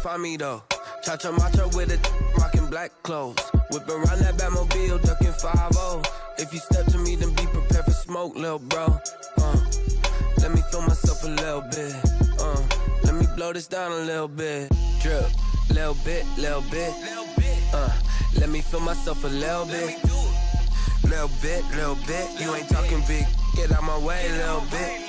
find me though. Cha-cha matcha with a rockin' black clothes. Whip around that Batmobile, ducking 5-0. If you step to me, then be prepared for smoke, lil' bro. Let me feel myself a little bit. Let me blow this down a little bit. Drip, little bit, little bit. Let me feel myself a little bit. Little bit, little bit. You ain't talking big. Get out my way, little bit.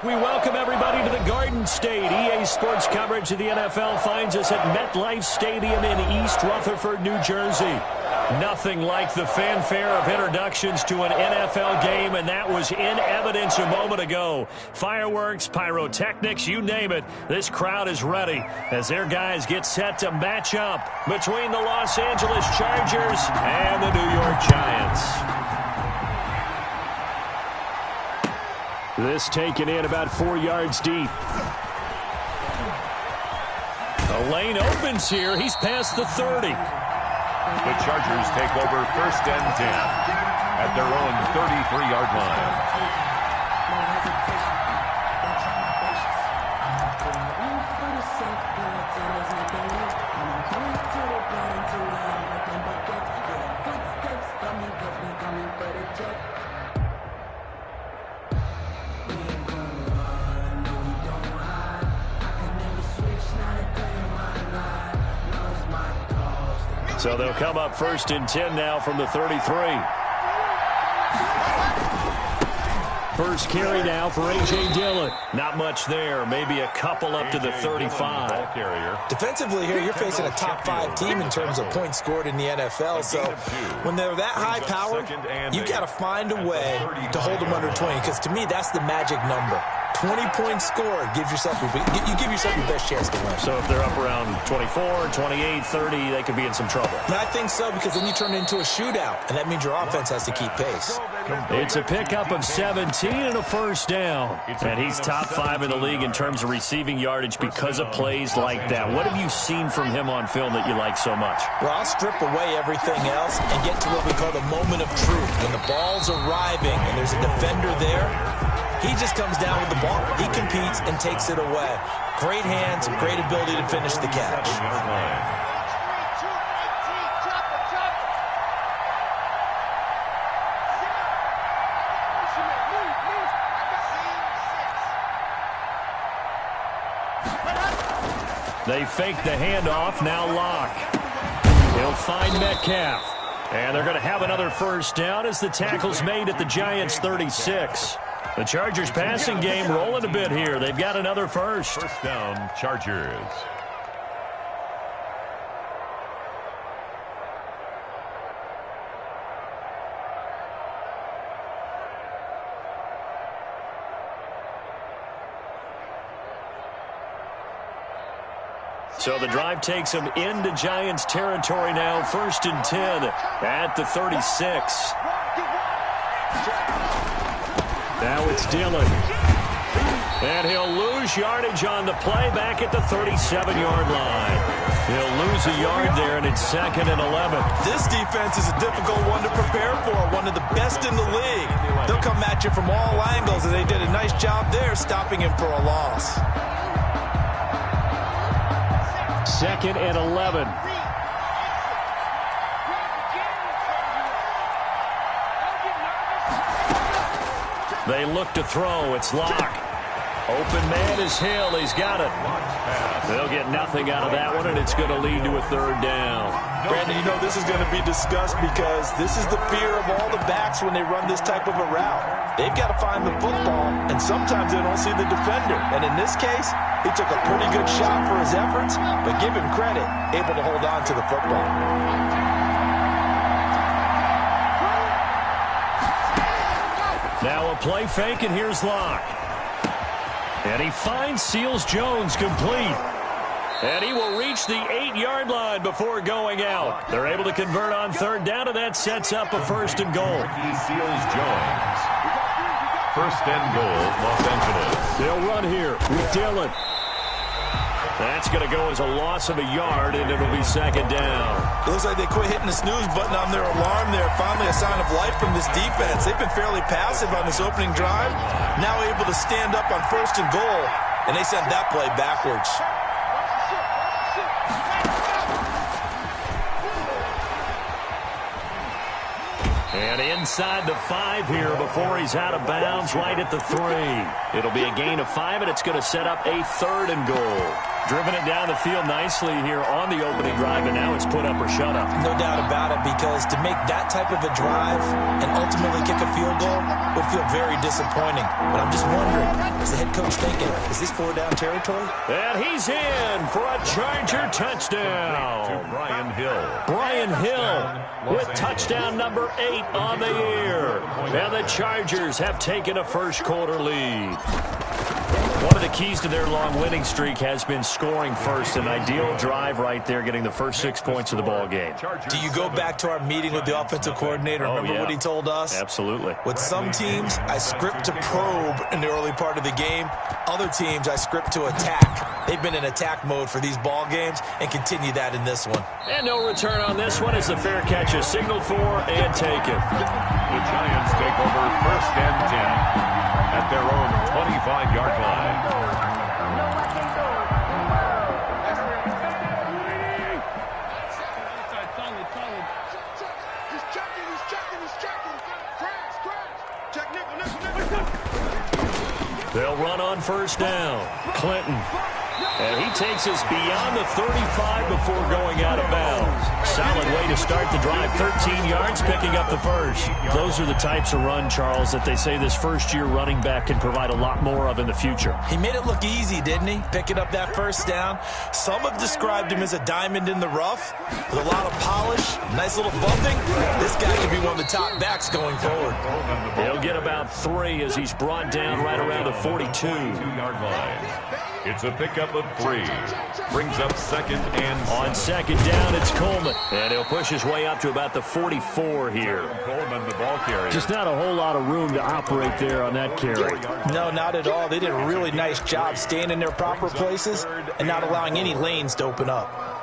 We welcome everybody to the Garden State. EA Sports coverage of the NFL finds us at MetLife Stadium in East Rutherford, New Jersey. Nothing like the fanfare of introductions to an NFL game, and that was in evidence a moment ago. Fireworks, pyrotechnics, you name it. This crowd is ready as their guys get set to match up between the Los Angeles Chargers and the New York Giants. This taken in about 4 yards deep. The lane opens here. He's past the 30. The Chargers take over 1st and 10 at their own 33-yard line. So they'll come up 1st and 10 now from the 33. First carry now for A.J. Dillon. Not much there. Maybe a couple up to the 35. Defensively here, you're facing a top 5 team in terms of points scored in the NFL. So when they're that high powered, you got to find a way to hold them under 20. Because to me, that's the magic number. 20 points scored, you give yourself your best chance to win. So if they're up around 24, 28, 30, they could be in some trouble. And I think so, because then you turn it into a shootout, and that means your offense has to keep pace. It's a pickup of 17 and a first down. And he's top 5 in the league in terms of receiving yardage because of plays like that. What have you seen from him on film that you like so much? Well, I'll strip away everything else and get to what we call the moment of truth. When the ball's arriving and there's a defender there, he just comes down with the ball. He competes and takes it away. Great hands, great ability to finish the catch. They fake the handoff, now Locke. He'll find Metcalf. And they're going to have another first down as the tackle's made at the Giants' 36. The Chargers passing game rolling a bit here. They've got another first. First down, Chargers. So the drive takes them into Giants territory now. 1st and 10 at the 36. Now it's Dillon. And he'll lose yardage on the play back at the 37-yard line. He'll lose a yard there, and it's 2nd and 11. This defense is a difficult one to prepare for, one of the best in the league. They'll come at you from all angles, and they did a nice job there stopping him for a loss. 2nd and 11. They look to throw. It's Locke. Open man is Hill. He's got it. They'll get nothing out of that one, and it's going to lead to a 3rd down. Brandon, you know this is going to be discussed because this is the fear of all the backs when they run this type of a route. They've got to find the football, and sometimes they don't see the defender. And in this case, he took a pretty good shot for his efforts, but give him credit, able to hold on to the football. Now a play fake, and here's Locke. And he finds Seals Jones complete. And he will reach the 8-yard line before going out. They're able to convert on 3rd down, and that sets up a 1st and goal. Seals Jones. 1st and goal, Los Angeles. They'll run here with Dillon. That's going to go as a loss of a yard, and it'll be second down. It looks like they quit hitting the snooze button on their alarm there. Finally a sign of life from this defense. They've been fairly passive on this opening drive. Now able to stand up on 1st and goal, and they sent that play backwards. And inside the 5 here before he's out of bounds, right at the 3. It'll be a gain of 5, and it's going to set up a 3rd and goal. Driven it down the field nicely here on the opening drive, and now it's put up or shut up. No doubt about it, because to make that type of a drive and ultimately kick a field goal would feel very disappointing. But I'm just wondering, is the head coach thinking, is this 4-down territory? And he's in for a Charger touchdown. To Brian Hill. Brian Hill with touchdown number 8 on the year. And the Chargers have taken a first-quarter lead. One of the keys to their long winning streak has been scoring first. An ideal drive right there, getting the first 6 points of the ball game. Do you go back to our meeting with the offensive coordinator? Remember what he told us? Absolutely. With some teams, I script to probe in the early part of the game. Other teams, I script to attack. They've been in attack mode for these ball games and continue that in this one. And no return on this one as the fair catch is signaled for and taken. The Giants take over 1st and 10 at their own 25-yard line. They'll run on 1st down. Clinton. And he takes us beyond the 35 before going out of bounds. Solid way to start the drive. 13 yards, picking up the first. Those are the types of run, Charles, that they say this first-year running back can provide a lot more of in the future. He made it look easy, didn't he? Picking up that 1st down. Some have described him as a diamond in the rough with a lot of polish, nice little bumping. This guy could be one of the top backs going forward. He'll get about 3 as he's brought down right around the 42-yard line. It's a pickup of 3. Brings up 2nd and 7. On 2nd down, it's Coleman. And he'll push his way up to about the 44 here. Coleman, the ball carrier. Just not a whole lot of room to operate there on that carry. No, not at all. They did a really nice job staying in their proper places and not allowing any lanes to open up.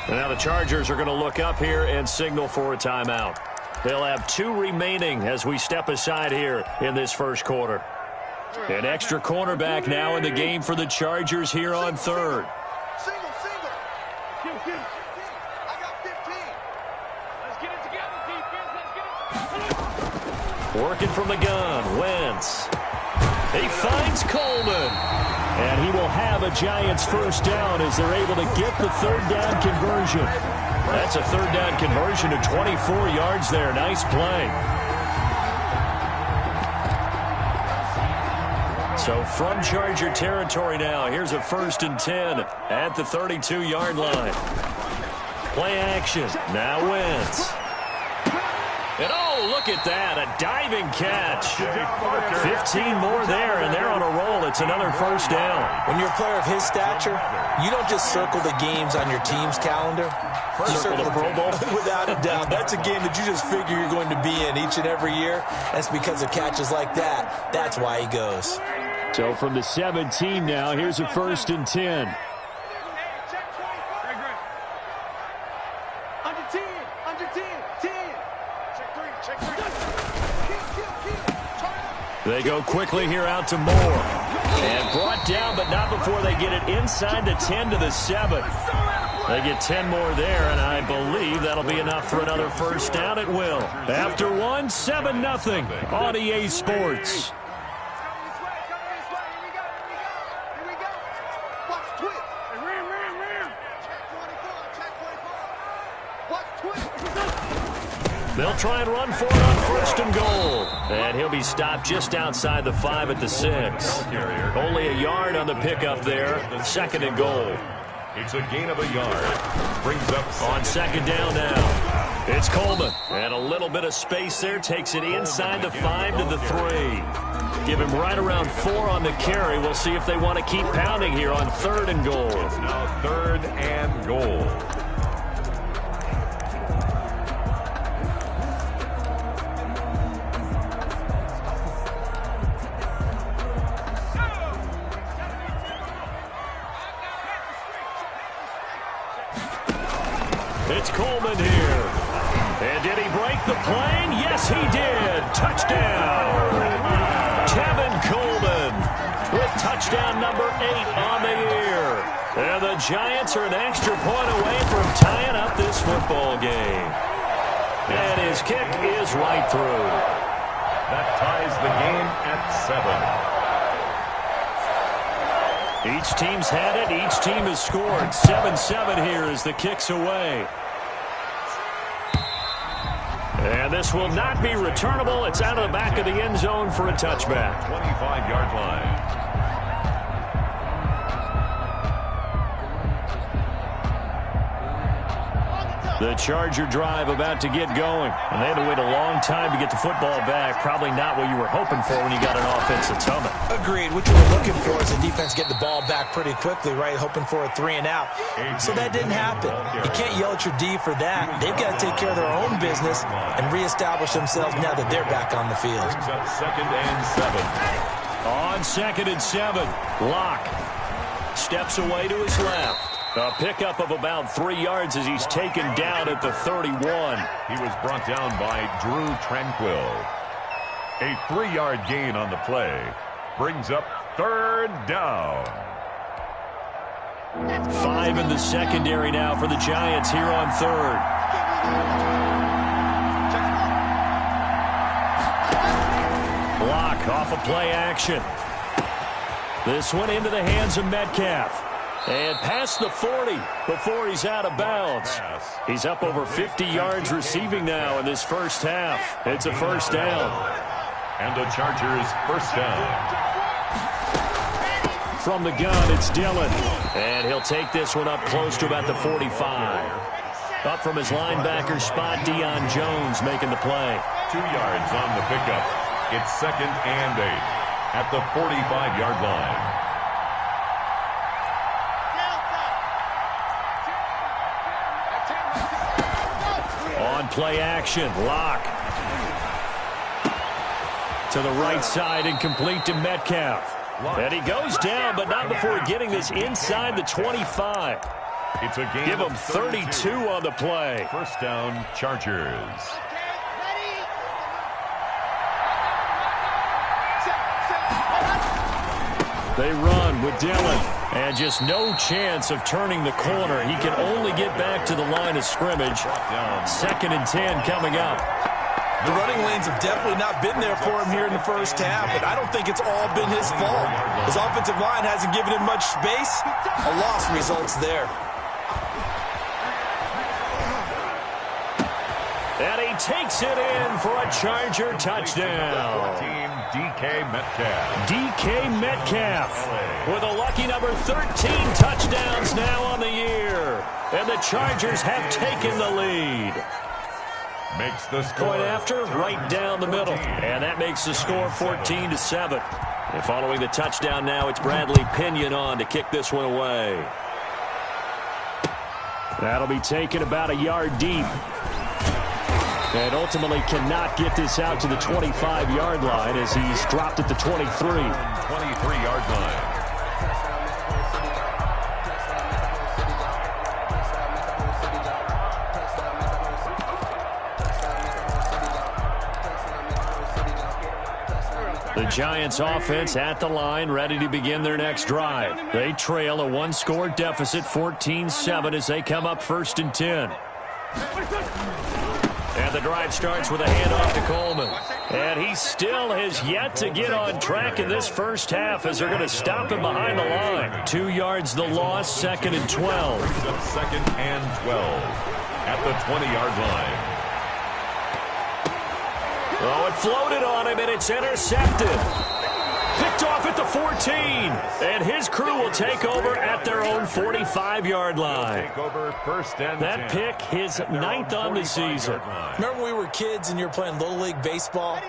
Now the Chargers are going to look up here and signal for a timeout. They'll have 2 remaining as we step aside here in this first quarter. An extra cornerback now in the game for the Chargers here on 3rd. Working from the gun, Wentz. He finds Coleman. And he will have a Giants 1st down as they're able to get the 3rd down conversion. That's a 3rd down conversion to 24 yards there. Nice play. So from Charger territory now, here's a 1st and 10 at the 32-yard line. Play action. Now Wentz. And oh, look at that, a diving catch. 15 more there, and they're on a roll. It's another 1st down. When you're a player of his stature, you don't just circle the games on your team's calendar. You circle the Pro Bowl. Without a doubt. That's a game that you just figure you're going to be in each and every year. And it's because of catches like that. That's why he goes. So from the 17 now, here's a 1st and 10. They go quickly here out to Moore. And brought down, but not before they get it inside the 10 to the 7. They get 10 more there, and I believe that'll be enough for another 1st down. It will. After 1, 7-0 on EA Sports. They'll try and run for it on 1st and goal. And he'll be stopped just outside the 5 at the 6. Only a yard on the pickup there. 2nd and goal. It's a gain of a yard. Brings up on 2nd down now. It's Coleman. And a little bit of space there. Takes it inside the 5 to the 3. Give him right around 4 on the carry. We'll see if they want to keep pounding here on 3rd and goal. It's now 3rd and goal. It's Coleman here. And did he break the plane? Yes, he did. Touchdown. Tevin Coleman with touchdown number 8 on the year. And the Giants are an extra point away from tying up this football game. And his kick is right through. That ties the game at 7. Each team's had it. Each team has scored. 7-7 here as the kick's away. And this will not be returnable. It's out of the back of the end zone for a touchback. 25-yard line. The Charger drive about to get going. And they had to wait a long time to get the football back. Probably not what you were hoping for when you got an offense that's humming. Agreed. What you were looking for is the defense getting the ball back pretty quickly, right? Hoping for a 3 and out. So that didn't happen. You can't yell at your D for that. They've got to take care of their own business and reestablish themselves now that they're back on the field. Brings up 2nd and 7. On 2nd and 7, Locke steps away to his left. A pickup of about 3 yards as he's taken down at the 31. He was brought down by Drew Tranquill. A 3-yard gain on the play. Brings up 3rd down. 5 in the secondary now for the Giants here on 3rd. Block off a play action. This one into the hands of Metcalf. And past the 40 before he's out of bounds. He's up over 50 yards receiving now in this first half. It's a first down. And the Chargers first down. From the gun, it's Dillon. And he'll take this one up close to about the 45. Up from his linebacker spot, Deion Jones making the play. 2 yards on the pickup. It's 2nd and 8 at the 45-yard line. On play action, Locke. To the right side and complete to Metcalf. And he goes down, but not before getting this inside the 25. It's a game Give him 32 on the play. First down, Chargers. They run with Dillon. And just no chance of turning the corner. He can only get back to the line of scrimmage. 2nd and 10 coming up. The running lanes have definitely not been there for him here in the first half, but I don't think it's all been his fault. His offensive line hasn't given him much space. A loss results there. And he takes it in for a Charger touchdown. Team DK Metcalf. DK Metcalf with a lucky number 13 touchdowns now on the year. And the Chargers have taken the lead. Makes the score. Point after, right down the middle. And that makes the score 14-7. And following the touchdown now, it's Bradley Pinion on to kick this one away. That'll be taken about a yard deep. And ultimately cannot get this out to the 25-yard line as he's dropped at the 23. 23-yard line. The Giants offense at the line, ready to begin their next drive. They trail a one-score deficit, 14-7, as they come up 1st and 10. And the drive starts with a handoff to Coleman. And he still has yet to get on track in this first half as they're going to stop him behind the line. 2 yards the loss, 2nd and 12. 2nd and 12 at the 20-yard line. Oh, it floated on him, and it's intercepted. Picked off at at the 14. And his crew will take over at their own 45-yard line. Take over first and That 10. pick, his 9th on the season. Remember when we were kids and you were playing Little League Baseball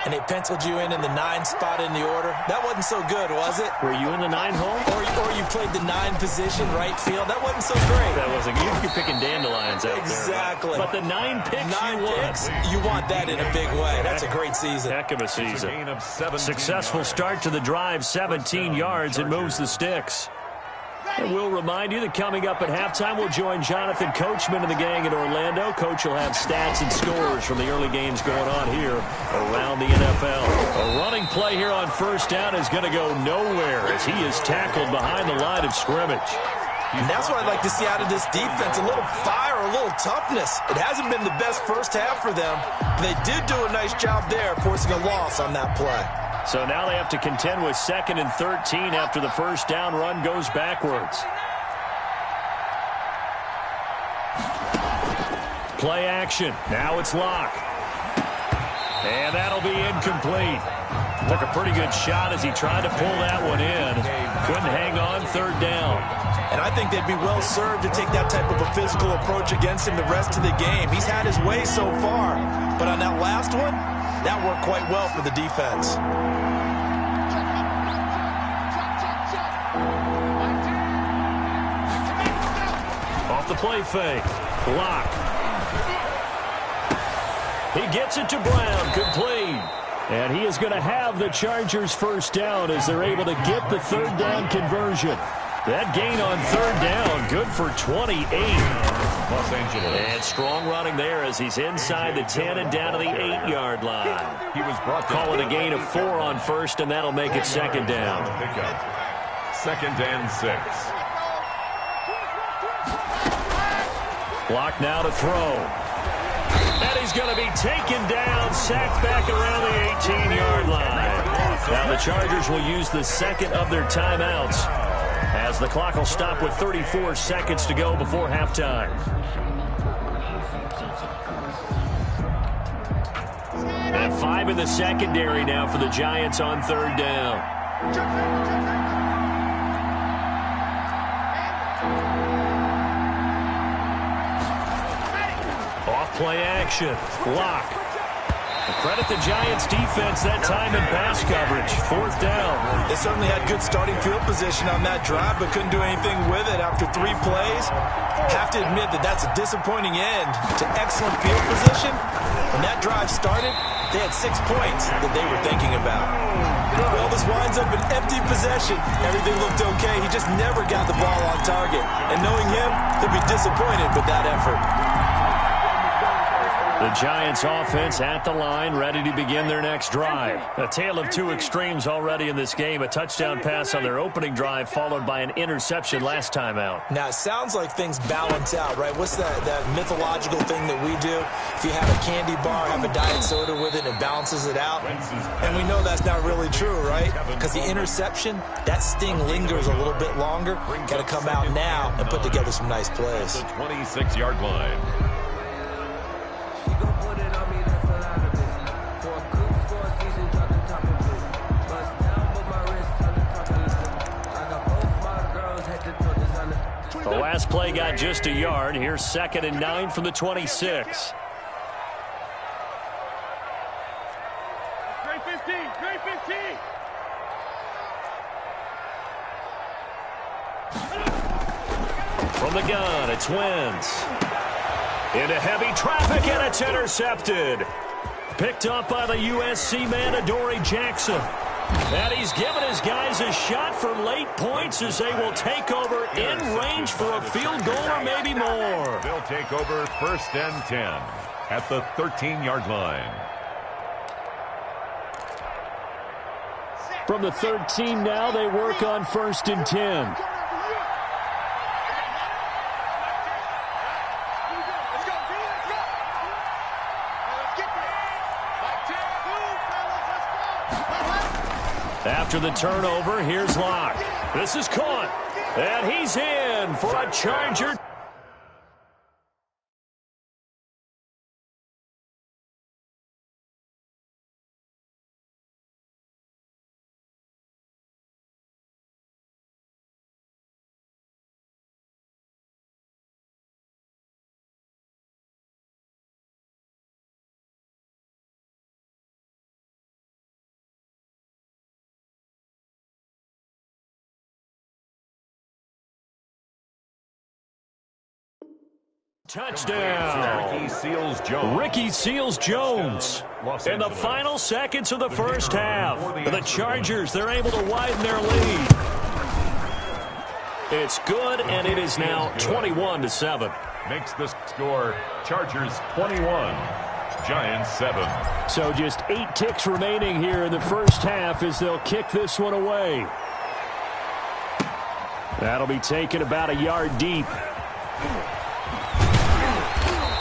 and they penciled you in the 9 spot in the order? That wasn't so good, was it? Were you in the 9 hole? Or you played the 9 position, right field? That wasn't so great. That wasn't. You're picking dandelions out Exactly. there. But the 9 picks 9 you want. picks, you want that in a big way. That's a great season. Heck of a It's a season. gain of 17 Successful yards. start to the drive, 17 yards. It moves the sticks. And we'll remind you that coming up at halftime, we'll join Jonathan Coachman and the gang in Orlando. Coach will have stats and scores from the early games going on here around the NFL. A running play here on first down is going to go nowhere as he is tackled behind the line of scrimmage. And that's what I'd like to see out of this defense, a little fire, a little toughness. It hasn't been the best first half for them. They did do a nice job there, forcing a loss on that play. So now they have to contend with 2nd and 13 after the first down run goes backwards. Play action. Now it's Locke. And that'll be incomplete. Took a pretty good shot as he tried to pull that one in. Couldn't hang on 3rd down. And I think they'd be well served to take that type of a physical approach against him the rest of the game. He's had his way so far. But on that last one, that worked quite well for the defense. Off the play fake. Locke. He gets it to Brown. Complete. And he is going to have the Chargers first down as they're able to get the 3rd down conversion. That gain on 3rd down, good for 28. Los Angeles. And strong running there as he's inside the 10 and down to the 8-yard line. He was brought down. Call it a gain of 4 on first, and that'll make it 2nd down. Pickup. 2nd and 6. Block now to throw. And he's going to be taken down, sacked back around the 18-yard line. Now the Chargers will use the 2nd of their timeouts as the clock will stop with 34 seconds to go before halftime. And 5 in the secondary now for the Giants on 3rd down. Off-play action. Locke. Credit the Giants' defense that time in pass coverage. 4th down. They certainly had good starting field position on that drive, but couldn't do anything with it after 3 plays. Have to admit that that's a disappointing end to excellent field position. When that drive started, they had 6 points that they were thinking about. Well, this winds up an empty possession. Everything looked okay. He just never got the ball on target. And knowing him, he'll be disappointed with that effort. The Giants offense at the line, ready to begin their next drive. A tale of 2 extremes already in this game. A touchdown pass on their opening drive, followed by an interception last time out. Now, it sounds like things balance out, right? What's that mythological thing that we do? If you have a candy bar, have a diet soda with it, it balances it out. And we know that's not really true, right? Because the interception, that sting lingers a little bit longer. Got to come out now and put together some nice plays. The 26-yard line. The last play got just a yard. Here's 2nd and 9 from the 26. Great 15, great 15. From the gun, it's Wentz. Into heavy traffic, and it's intercepted. Picked up by the USC man, Adoree Jackson. And he's given his guys a shot for late points as they will take over in range for a field goal or maybe more. They'll take over 1st and 10 at the 13-yard line. From the 13 now, they work on 1st and 10. After the turnover, here's Locke. This is caught, and he's in for a Charger Touchdown. Ricky Seals-Jones. In the final seconds of the first half, the Chargers, they're able to widen their lead. It's good, and it is now 21-7. Makes the score Chargers 21, Giants 7. So just 8 ticks remaining here in the first half as they'll kick this one away. That'll be taken about a yard deep.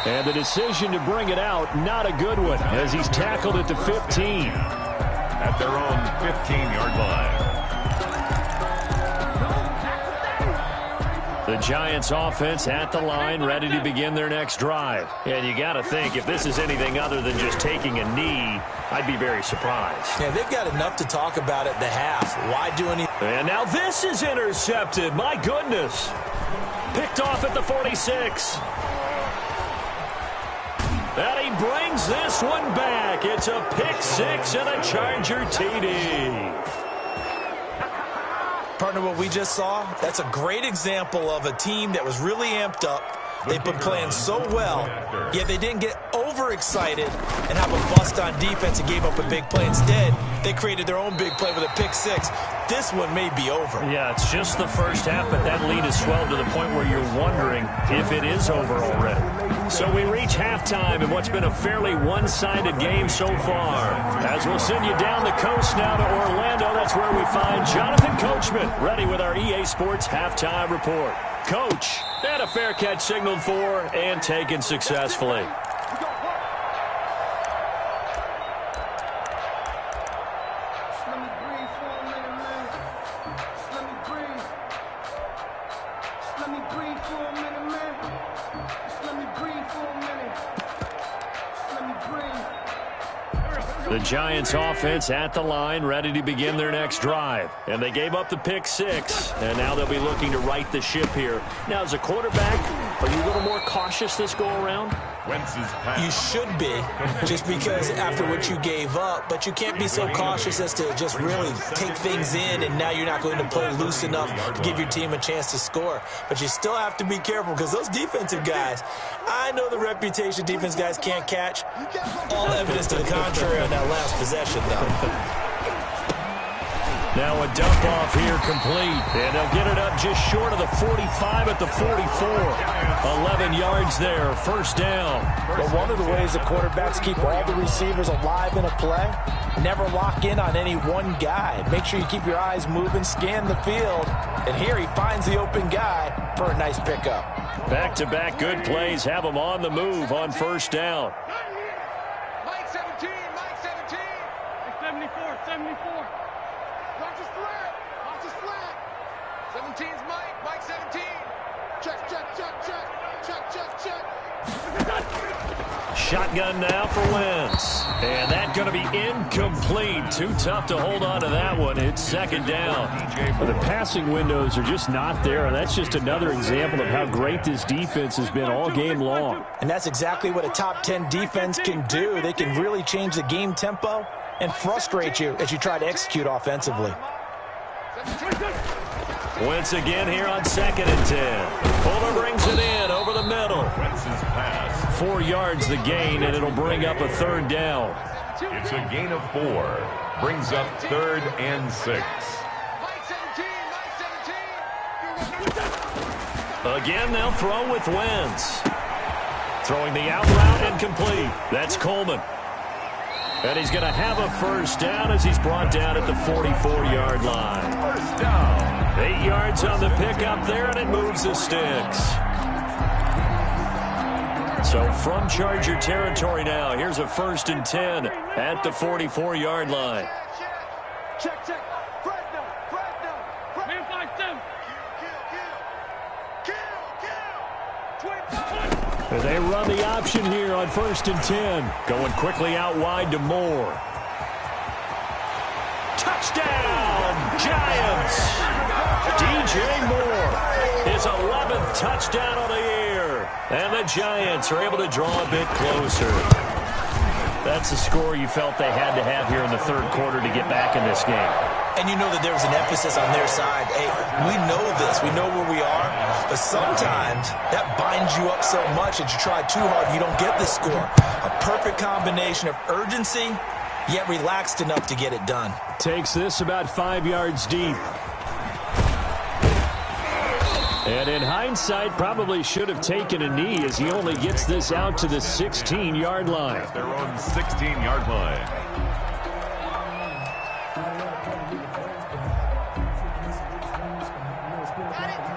And the decision to bring it out, not a good one, as he's tackled at the 15. At their own 15-yard line. The Giants offense at the line, ready to begin their next drive. And you got to think, if this is anything other than just taking a knee, I'd be very surprised. Yeah, they've got enough to talk about at the half. Why do anything? And now this is intercepted. My goodness. Picked off at the 46. And he brings this one back. It's a pick 6 and a Charger TD. Partner, what we just saw, that's a great example of a team that was really amped up. They've been playing so well, yet they didn't get overexcited and have a bust on defense and gave up a big play. Instead, they created their own big play with a pick 6. This one may be over. Yeah, it's just the first half, but that lead has swelled to the point where you're wondering if it is over already. So we reach halftime in what's been a fairly one-sided game so far. As we'll send you down the coast now to Orlando, that's where we find Jonathan Coachman, ready with our EA Sports Halftime Report. Coach, and a fair catch signaled for and taken successfully. The Giants offense at the line, ready to begin their next drive. And they gave up the pick 6, and now they'll be looking to right the ship here. Now, as a quarterback, are you a little more cautious this go-around? You should be, just because after what you gave up, but you can't be so cautious as to just really take things in, and now you're not going to play loose enough to give your team a chance to score. But you still have to be careful, because those defensive guys, I know the reputation defense guys can't catch. All evidence to the contrary on that last possession, though. Now a dump off here complete, and they'll get it up just short of the 45 at the 44. 11 yards there, first down. But one of the ways the quarterbacks keep all the receivers alive in a play, never lock in on any one guy. Make sure you keep your eyes moving, scan the field, and here he finds the open guy for a nice pickup. Back-to-back good plays have them on the move on first down. Mike 17, Mike 17. 74, 74. Watch his flat. Watch his flat. 17's Mike. Mike 17. Check, check, check, check. Check, check, check. Shotgun now for Wentz. And that's going to be incomplete. Too tough to hold on to that one. It's second down. Well, the passing windows are just not there. And that's just another example of how great this defense has been all game long. And that's exactly what a top 10 defense can do. They can really change the game tempo and frustrate you as you try to execute offensively. Wentz again here on 2nd and 10. Fuller brings it in over the middle. 4 yards the gain, and it'll bring up a third down. It's a gain of 4. Brings up 3rd and 6. Again, they'll throw with Wentz. Throwing the out route and complete. That's Coleman. And he's going to have a first down as he's brought down at the 44-yard line. First down. 8 yards on the pickup there, and it moves the sticks. So from Charger territory now, here's a 1st and 10 at the 44-yard line. Check, check. Fresno, Fresno. Man 5-7. Kill. 25. They run the option here on 1st and 10. Going quickly out wide to Moore. Touchdown, Giants! DJ Moore, his 11th touchdown of the year. And the Giants are able to draw a bit closer. That's the score you felt they had to have here in the third quarter to get back in this game. And you know that there was an emphasis on their side. Hey, we know this. We know where we are. But But sometimes that binds you up so much that you try too hard, you don't get the score. A perfect combination of urgency, yet relaxed enough to get it done. Takes this about 5 yards deep. And in hindsight, probably should have taken a knee as he only gets this out to the 16-yard line. At their own 16-yard line.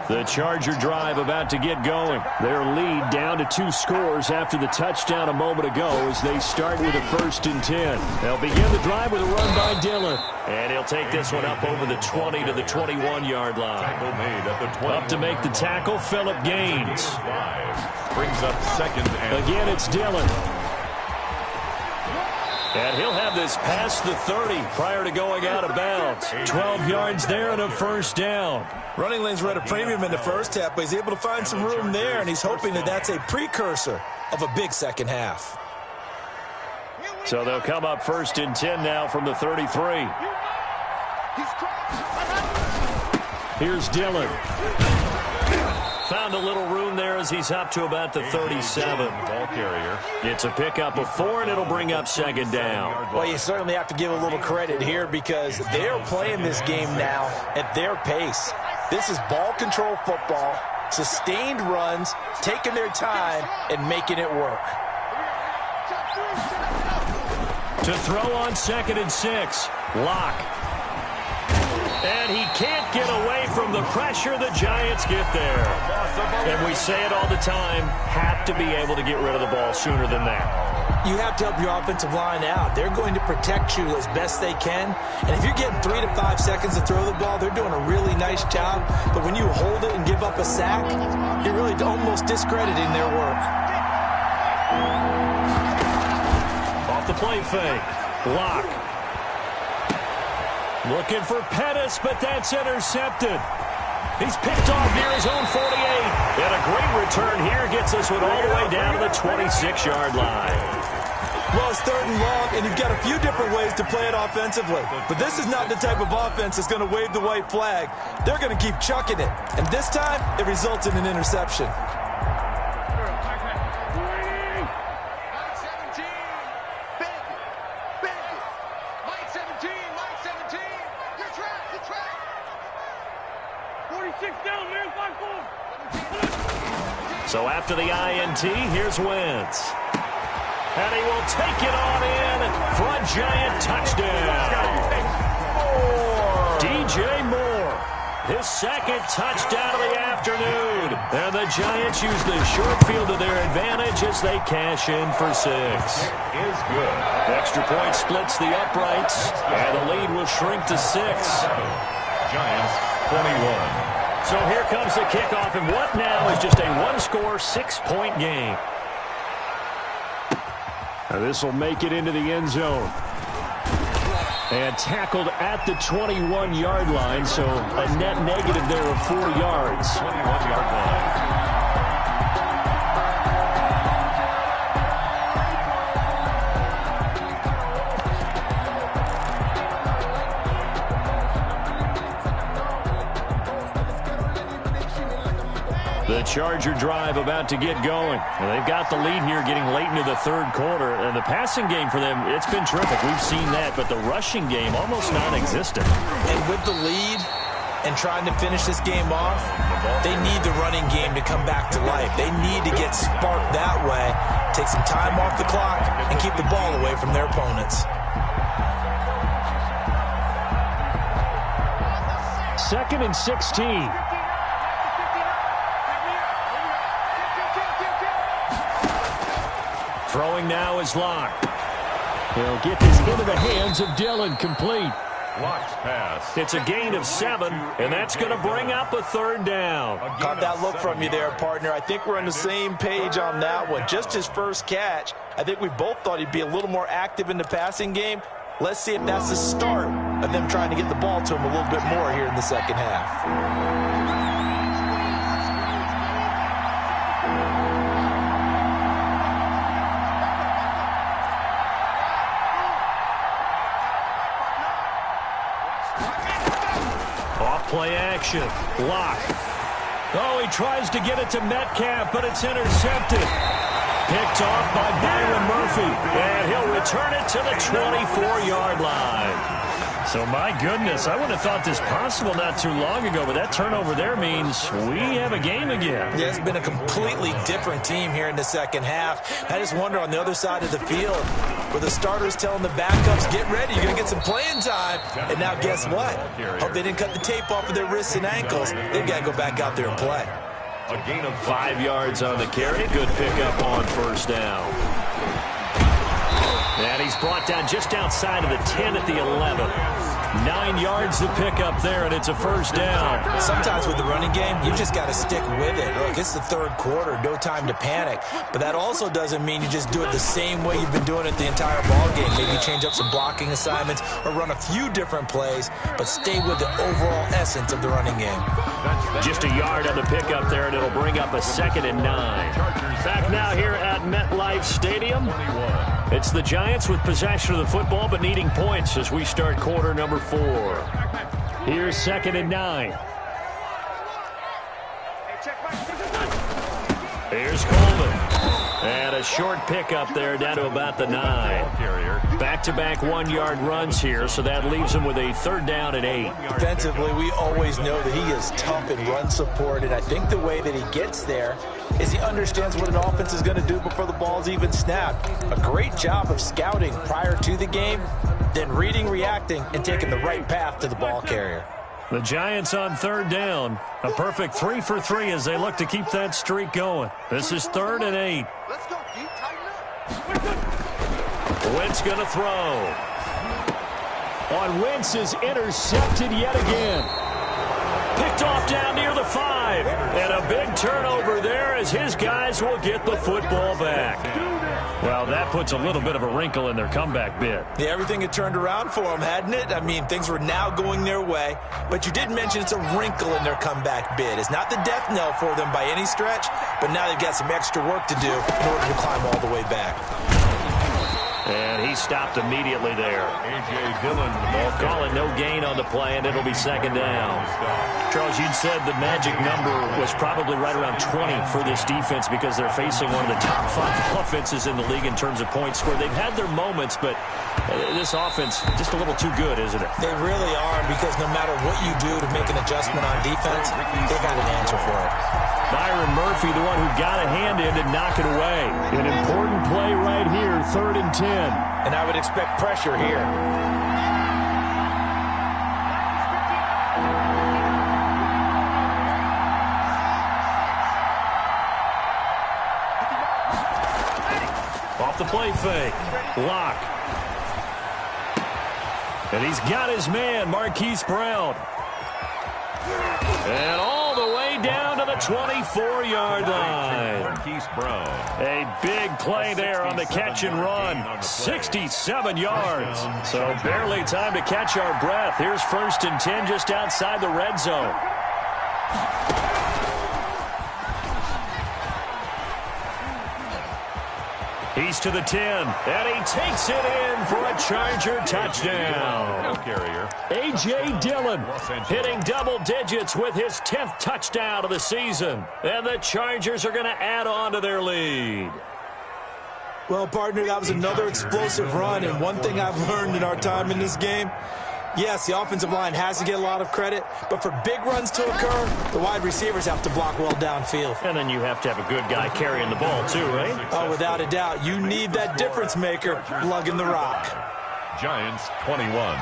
The Charger drive about to get going. Their lead down to 2 scores after the touchdown a moment ago as they start with a 1st and 10. They'll begin the drive with a run by Dillon. And he'll take this one up over the 20 to the 21-yard line. Tackle made at the 20. Up to make the tackle, Phillip Gaines. Brings up 2nd and... Again, it's Dillon. And he'll have this past the 30 prior to going out of bounds. 12 yards there and a 1st down. Running lanes were at a premium in the first half, but he's able to find some room there, and he's hoping that that's a precursor of a big second half. So they'll come up 1st and 10 now from the 33. Here's Dillon. Found a little room there as he's up to about the 37. Ball carrier. It's a pickup of 4, and it'll bring up 2nd down. Well, you certainly have to give a little credit here because they're playing this game now at their pace. This is ball control football, sustained runs, taking their time, and making it work. To throw on 2nd and 6. Lock. And he can't get away from the pressure. The Giants get there. And we say it all the time, have to be able to get rid of the ball sooner than that. You have to help your offensive line out. They're going to protect you as best they can. And if you're getting 3 to 5 seconds to throw the ball, they're doing a really nice job. But when you hold it and give up a sack, you're really almost discrediting their work. Off the play fake. Lock. Looking for Pettis, but that's intercepted. He's picked off near his own 48. And a great return here gets us one all the way down to the 26-yard line. Well, it's 3rd and long, and you've got a few different ways to play it offensively. But this is not the type of offense that's going to wave the white flag. They're going to keep chucking it. And this time, it results in an interception. So after the INT, here's Wentz. And he will take it on in for a Giant touchdown. DJ Moore, his 2nd touchdown of the afternoon. And the Giants use the short field to their advantage as they cash in for 6. Is good. Extra point splits the uprights, and the lead will shrink to 6. Giants 21. So here comes the kickoff, and what now is just a 1-score, 6-point game. Now this will make it into the end zone. And tackled at the 21-yard line, so a net negative there of 4 yards. 21-yard line. The Charger drive about to get going. Well, they've got the lead here getting late into the 3rd quarter. And the passing game for them, it's been terrific. We've seen that. But the rushing game, almost non-existent. And with the lead and trying to finish this game off, they need the running game to come back to life. They need to get sparked that way, take some time off the clock, and keep the ball away from their opponents. 2nd and 16. Throwing now is Locke. He'll get this into the hands of Dillon, complete. Locke's pass. It's a gain of 7, and that's going to bring up a 3rd down. Caught that look from you there, partner. I think we're on the same page on that one. Just his first catch. I think we both thought he'd be a little more active in the passing game. Let's see if that's the start of them trying to get the ball to him a little bit more here in the second half. Play action. Lock. Oh, he tries to get it to Metcalf, but it's intercepted. Picked off by Byron Murphy, and he'll return it to the 24-yard line. So, my goodness, I wouldn't have thought this possible not too long ago, but that turnover there means we have a game again. Yeah, it's been a completely different team here in the second half. I just wonder on the other side of the field, where the starters telling the backups, get ready, you're going to get some playing time. And now guess what? Hope they didn't cut the tape off of their wrists and ankles. They've got to go back out there and play. A gain of 5 yards on the carry. Good pickup on first down. And he's brought down just outside of the 10 at the 11. 9 yards to pick up there, and it's a first down. Sometimes with the running game, you just got to stick with it. Look, it's the third quarter, no time to panic. But that also doesn't mean you just do it the same way you've been doing it the entire ball game. Maybe change up some blocking assignments or run a few different plays, but stay with the overall essence of the running game. Just a yard on the pickup there, and it'll bring up a 2nd and 9. Back now here at MetLife Stadium. It's the Giants with possession of the football, but needing points as we start quarter number 4. Here's 2nd and 9. Here's Coleman. And a short pickup there down to about the 9. Back-to-back 1-yard runs here, so that leaves him with a 3rd down and 8. Defensively, we always know that he is tough in run support, and I think the way that he gets there is he understands what an offense is going to do before the ball's even snapped. A great job of scouting prior to the game, then reading, reacting, and taking the right path to the ball carrier. The Giants on 3rd down. A perfect 3 for 3 as they look to keep that streak going. This is 3rd and 8. Let's go, D. Tighten up. Wentz going to throw. On Wentz is intercepted yet again. Picked off down near the 5. And a big turnover there as his guys will get the football back. Well, that puts a little bit of a wrinkle in their comeback bid. Yeah, everything had turned around for them, hadn't it? I mean, things were now going their way. But you did mention it's a wrinkle in their comeback bid. It's not the death knell for them by any stretch, but now they've got some extra work to do in order to climb all the way back. And he stopped immediately there. A.J. Dillon, the ball calling no gain on the play, and it'll be 2nd down. Charles, you'd said the magic number was probably right around 20 for this defense because they're facing one of the top 5 offenses in the league in terms of points scored. They've had their moments, but this offense just a little too good, isn't it? They really are, because no matter what you do to make an adjustment on defense, they got an answer for it. Byron Murphy, the one who got a hand in and knock it away. An important play right here, 3rd and 10. And I would expect pressure here. Off the play fake. Lock. And he's got his man, Marquise Brown. And all the way down to the 24-yard line. Marquise Brown. A big play there on the catch and run. 67 yards. So barely time to catch our breath. Here's 1st and 10 just outside the red zone. He's to the 10, and he takes it in for a Charger touchdown. A.J. Dillon hitting double digits with his 10th touchdown of the season. And the Chargers are going to add on to their lead. Well, partner, that was another explosive run, and one thing I've learned in our time in this game, yes, the offensive line has to get a lot of credit, but for big runs to occur, the wide receivers have to block well downfield. And then you have to have a good guy carrying the ball too, right? Oh, without a doubt. You need that difference maker lugging the rock. Giants 21.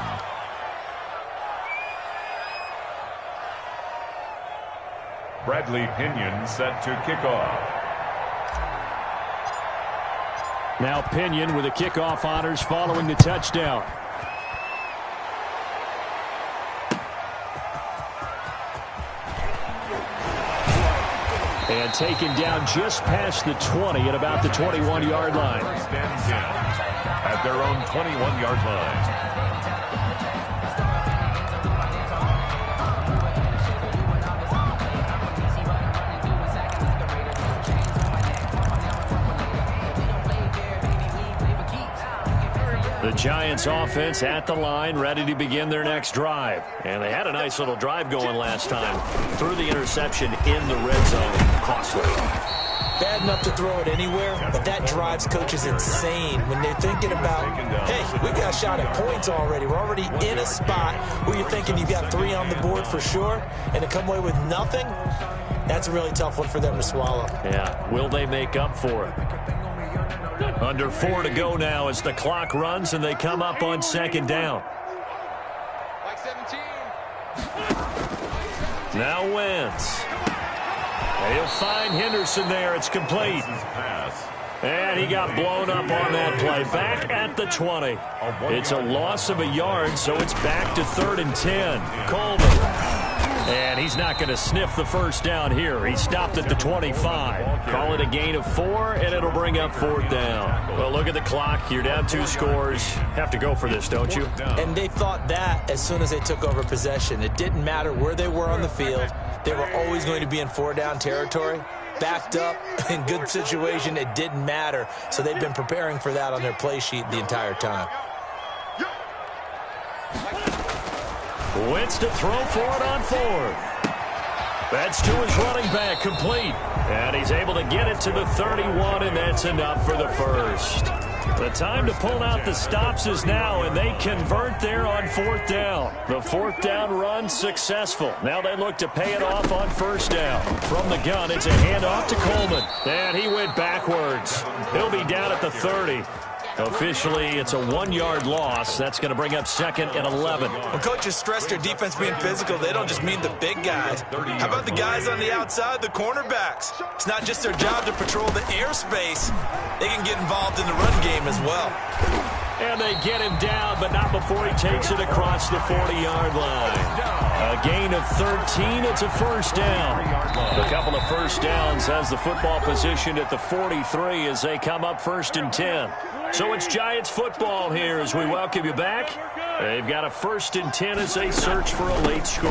Bradley Pinion set to kick off. Now Pinion with the kickoff honors following the touchdown. And taken down just past the 20 at about the 21-yard line. Stands in at their own 21-yard line. The Giants offense at the line, ready to begin their next drive. And they had a nice little drive going last time. Threw the interception in the red zone. Costly. Bad enough to throw it anywhere, but that drives coaches insane when they're thinking about, hey, we got a shot at points already. We're already in a spot where you're thinking you've got 3 on the board for sure, and to come away with nothing, that's a really tough one for them to swallow. Yeah, will they make up for it? Under 4 to go now as the clock runs and they come up on second down. Like 17. Now Wentz. He'll find Henderson there. It's complete. And he got blown up on that play. Back at the 20. It's a loss of a yard, so it's back to 3rd and 10. Coleman. And he's not going to sniff the first down here. He stopped at the 25. Call it a gain of 4, and it'll bring up 4th down. Well, look at the clock. You're down 2 scores. Have to go for this, don't you? And they thought that as soon as they took over possession. It didn't matter where they were on the field. They were always going to be in 4-down territory. Backed up, in good situation, it didn't matter. So they've been preparing for that on their play sheet the entire time. Wentz to throw for it on 4th. That's to his running back, complete. And he's able to get it to the 31, and that's enough for the first. The time to pull out the stops is now, and they convert there on 4th down. The 4th down run successful. Now they look to pay it off on 1st down. From the gun, it's a handoff to Coleman. And he went backwards. He'll be down at the 30. Officially, it's a 1-yard loss. That's going to bring up 2nd and 11. When coaches stress their defense being physical, they don't just mean the big guys. How about the guys on the outside, the cornerbacks? It's not just their job to patrol the airspace. They can get involved in the run game as well. And they get him down, but not before he takes it across the 40-yard line. A gain of 13. It's a 1st down. A couple of first downs has the football position at the 43 as they come up 1st and 10. So it's Giants football here as we welcome you back. They've got a 1st and 10 as they search for a late score.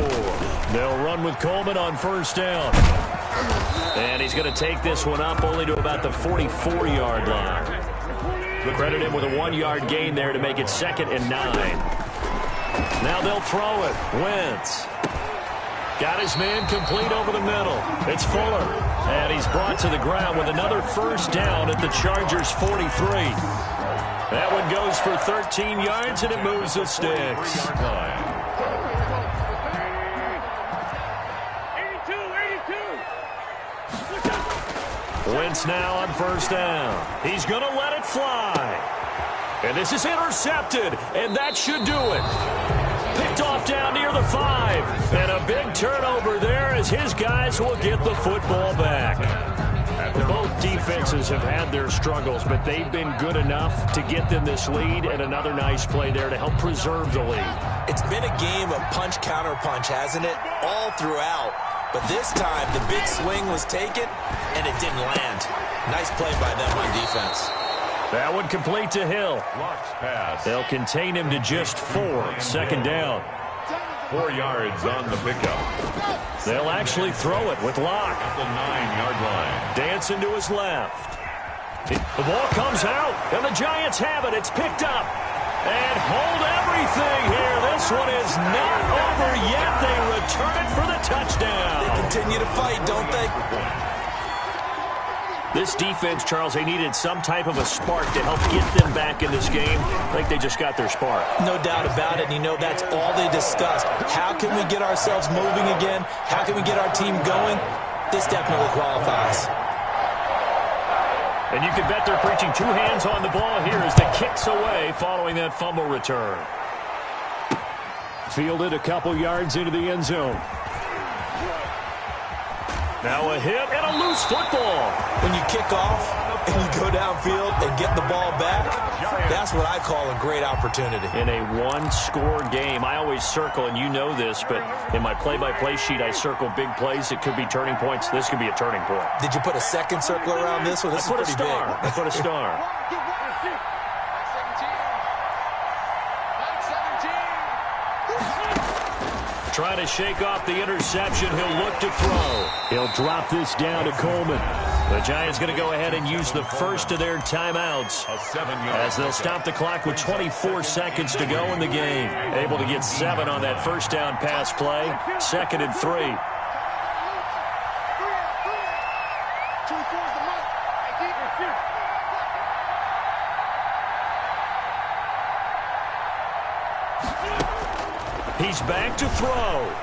They'll run with Coleman on 1st down. And he's going to take this one up only to about the 44-yard line. Credit him with a 1-yard gain there to make it 2nd and 9. Now they'll throw it. Wentz. Got his man complete over the middle. It's Fuller. And he's brought to the ground with another 1st down at the Chargers' 43. That one goes for 13 yards, and it moves the sticks. 82. Wentz now on 1st down. He's going to let it fly. And this is intercepted, and that should do it. Picked off down near the 5. And a big turnover there as his guys will get the football back. Both defenses have had their struggles, but they've been good enough to get them this lead, and another nice play there to help preserve the lead. It's been a game of punch-counter-punch, hasn't it? All throughout. But this time, the big swing was taken, and it didn't land. Nice play by them on defense. That one complete to Hill. They'll contain him to just 4. 2nd down. 4 yards on the pickup. They'll actually throw it with Locke. At the 9-yard line. Dancing to his left. The ball comes out, and the Giants have it. It's picked up. And hold everything here. This one is not over yet. They return it for the touchdown. They continue to fight, don't they? This defense, Charles, they needed some type of a spark to help get them back in this game. I think they just got their spark. No doubt about it. And you know that's all they discussed. How can we get ourselves moving again? How can we get our team going? This definitely qualifies. And you can bet they're preaching 2 hands on the ball here as the kick's away following that fumble return. Fielded a couple yards into the end zone. Now a hit and a loose football. When you kick off and you go downfield and get the ball back, that's what I call a great opportunity. In a 1-score game, I always circle, and you know this, but in my play-by-play sheet, I circle big plays. It could be turning points. This could be a turning point. Did you put a second circle around this one? This is pretty big. I put a star. trying to shake off the interception. He'll look to throw. He'll drop this down to Coleman. The Giants going to go ahead and use the first of their timeouts as they'll stop the clock with 24 seconds to go in the game. Able to get 7 on that first down pass play. 2nd and 3. He's back to throw.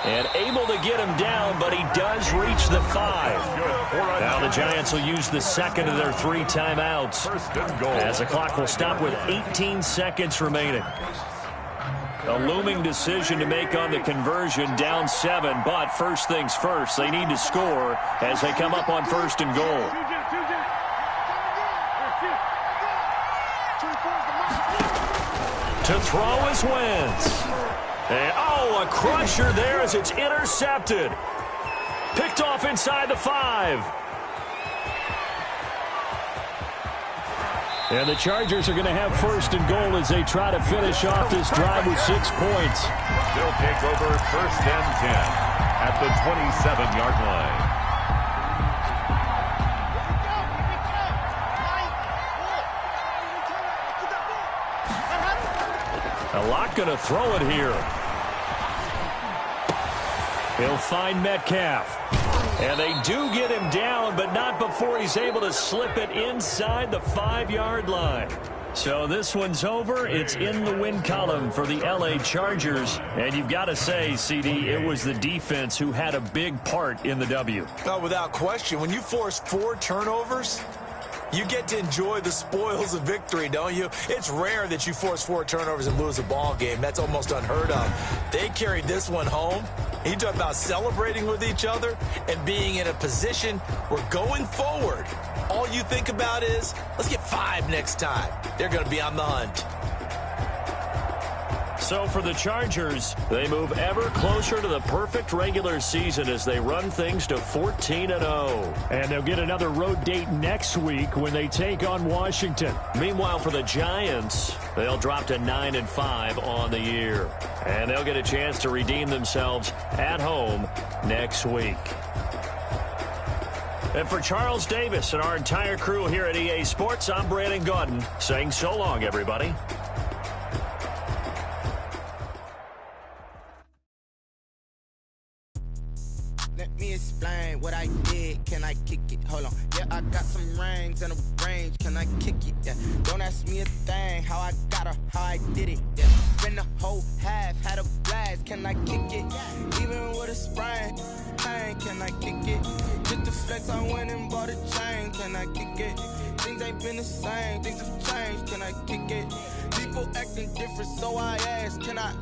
And able to get him down, but he does reach the 5. Now the Giants will use the second of their 3 timeouts as the clock will stop with 18 seconds remaining. A looming decision to make on the conversion, down 7, but first things first, they need to score as they come up on 1st and goal. To throw is Wentz. And, a crusher there as it's intercepted. Picked off inside the 5. And the Chargers are going to have 1st and goal as they try to finish off this drive with 6 points. They'll take over 1st and 10 at the 27-yard line. Locke going to throw it here. He'll find Metcalf. And they do get him down, but not before he's able to slip it inside the 5-yard line. So this one's over. It's in the win column for the L.A. Chargers. And you've got to say, CD, it was the defense who had a big part in the W. Oh, without question. When you force 4 turnovers, you get to enjoy the spoils of victory, don't you? It's rare that you force 4 turnovers and lose a ball game. That's almost unheard of. They carried this one home. You talk about celebrating with each other and being in a position where going forward, all you think about is, let's get 5 next time. They're going to be on the hunt. So for the Chargers, they move ever closer to the perfect regular season as they run things to 14-0. And they'll get another road date next week when they take on Washington. Meanwhile, for the Giants, they'll drop to 9-5 on the year. And they'll get a chance to redeem themselves at home next week. And for Charles Davis and our entire crew here at EA Sports, I'm Brandon Gaudin saying so long, everybody. Let me explain what I did. Can I kick it? Hold on. Yeah, I got some rings and a range. Can I kick it? Yeah. Don't ask me a thing. How I got her, how I did it. Yeah. Been the whole half, had a blast. Can I kick it? Even with a sprain. Can I kick it? Just the flex, I went and bought a chain. Can I kick it? Things ain't been the same. Things have changed. Can I kick it? People acting different, so I ask. Can I?